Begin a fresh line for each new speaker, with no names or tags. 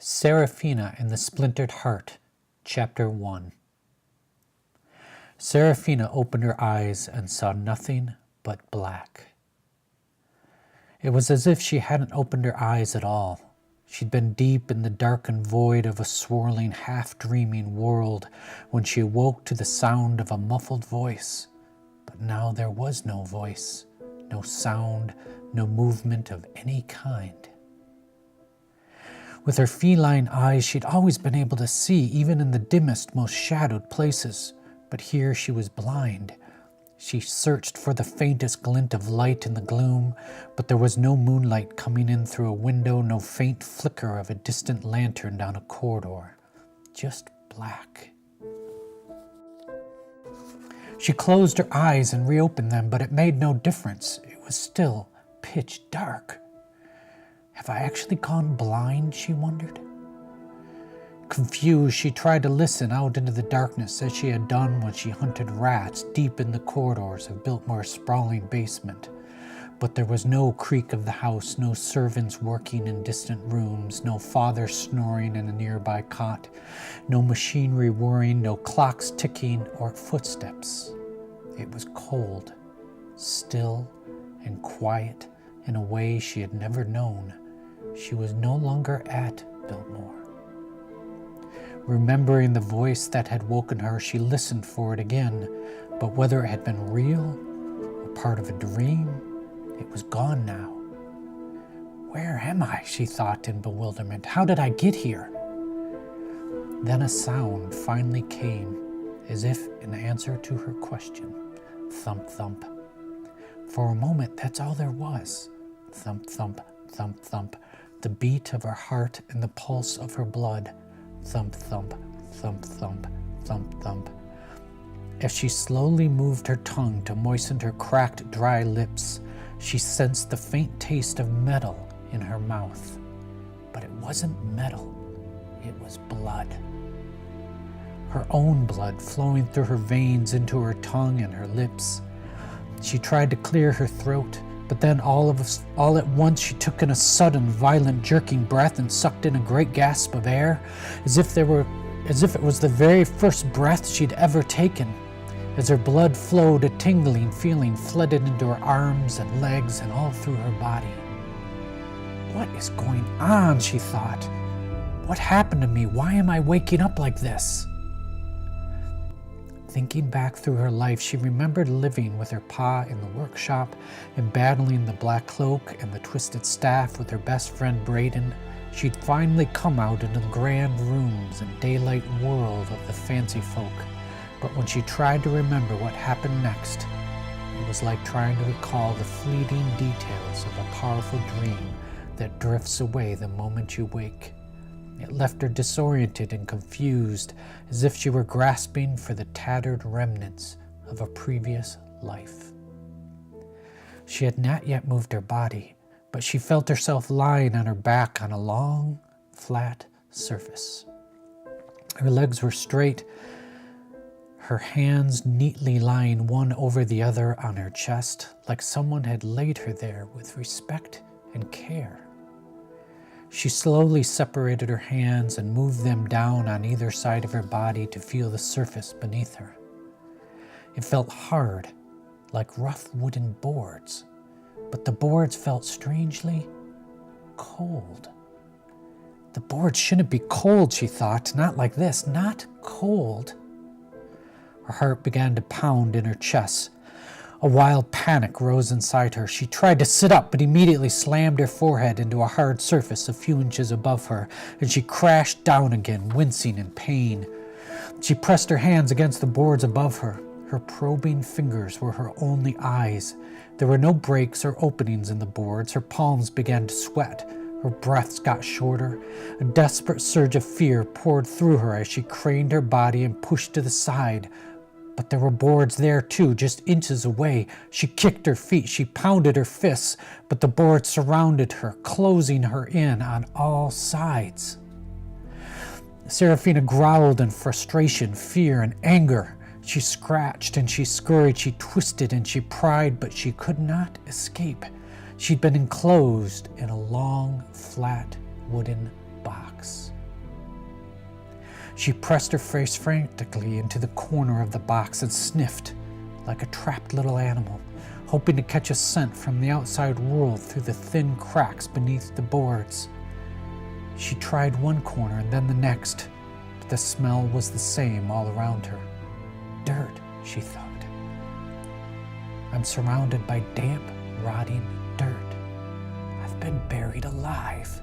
Serafina and the Splintered Heart, Chapter 1. Serafina opened her eyes and saw nothing but black. It was as if she hadn't opened her eyes at all. She'd been deep in the darkened void of a swirling, half-dreaming world when she awoke to the sound of a muffled voice. But now there was no voice, no sound, no movement of any kind. With her feline eyes, she'd always been able to see, even in the dimmest, most shadowed places. But here she was blind. She searched for the faintest glint of light in the gloom, but there was no moonlight coming in through a window, no faint flicker of a distant lantern down a corridor. Just black. She closed her eyes and reopened them, but it made no difference. It was still pitch dark. Have I actually gone blind, she wondered. Confused, she tried to listen out into the darkness as she had done when she hunted rats deep in the corridors of Biltmore's sprawling basement. But there was no creak of the house, no servants working in distant rooms, no father snoring in a nearby cot, no machinery whirring, no clocks ticking or footsteps. It was cold, still, and quiet in a way she had never known. She was no longer at Biltmore. Remembering the voice that had woken her, she listened for it again, but whether it had been real or part of a dream, it was gone now. Where am I? She thought in bewilderment. How did I get here? Then a sound finally came, as if in answer to her question. Thump, thump. For a moment, that's all there was. Thump, thump, thump, thump. The beat of her heart and the pulse of her blood. Thump, thump, thump, thump, thump, thump. As she slowly moved her tongue to moisten her cracked, dry lips, she sensed the faint taste of metal in her mouth. But it wasn't metal, it was blood. Her own blood flowing through her veins into her tongue and her lips. She tried to clear her throat, but then all at once she took in a sudden, violent, jerking breath and sucked in a great gasp of air, as if it was the very first breath she'd ever taken. As her blood flowed, a tingling feeling flooded into her arms and legs and all through her body. What is going on? She thought. What happened to me? Why am I waking up like this? Thinking back through her life, she remembered living with her pa in the workshop and battling the black cloak and the twisted staff with her best friend Braden. She'd finally come out into the grand rooms and daylight world of the fancy folk. But when she tried to remember what happened next, it was like trying to recall the fleeting details of a powerful dream that drifts away the moment you wake. It left her disoriented and confused, as if she were grasping for the tattered remnants of a previous life. She had not yet moved her body, but she felt herself lying on her back on a long, flat surface. Her legs were straight, her hands neatly lying one over the other on her chest, like someone had laid her there with respect and care. She slowly separated her hands and moved them down on either side of her body to feel the surface beneath her. It felt hard, like rough wooden boards, but the boards felt strangely cold. The boards shouldn't be cold, she thought, not like this, not cold. Her heart began to pound in her chest. A wild panic rose inside her. She tried to sit up, but immediately slammed her forehead into a hard surface a few inches above her, and she crashed down again, wincing in pain. She pressed her hands against the boards above her. Her probing fingers were her only eyes. There were no breaks or openings in the boards. Her palms began to sweat. Her breaths got shorter. A desperate surge of fear poured through her as she craned her body and pushed to the side. But there were boards there too, just inches away. She kicked her feet, she pounded her fists, but the boards surrounded her, closing her in on all sides. Serafina growled in frustration, fear, and anger. She scratched and she scurried, she twisted and she pried, but she could not escape. She'd been enclosed in a long, flat, wooden box. box. She pressed her face frantically into the corner of the box and sniffed like a trapped little animal, hoping to catch a scent from the outside world through the thin cracks beneath the boards. She tried one corner and then the next, but the smell was the same all around her. Dirt, she thought. I'm surrounded by damp, rotting dirt. I've been buried alive.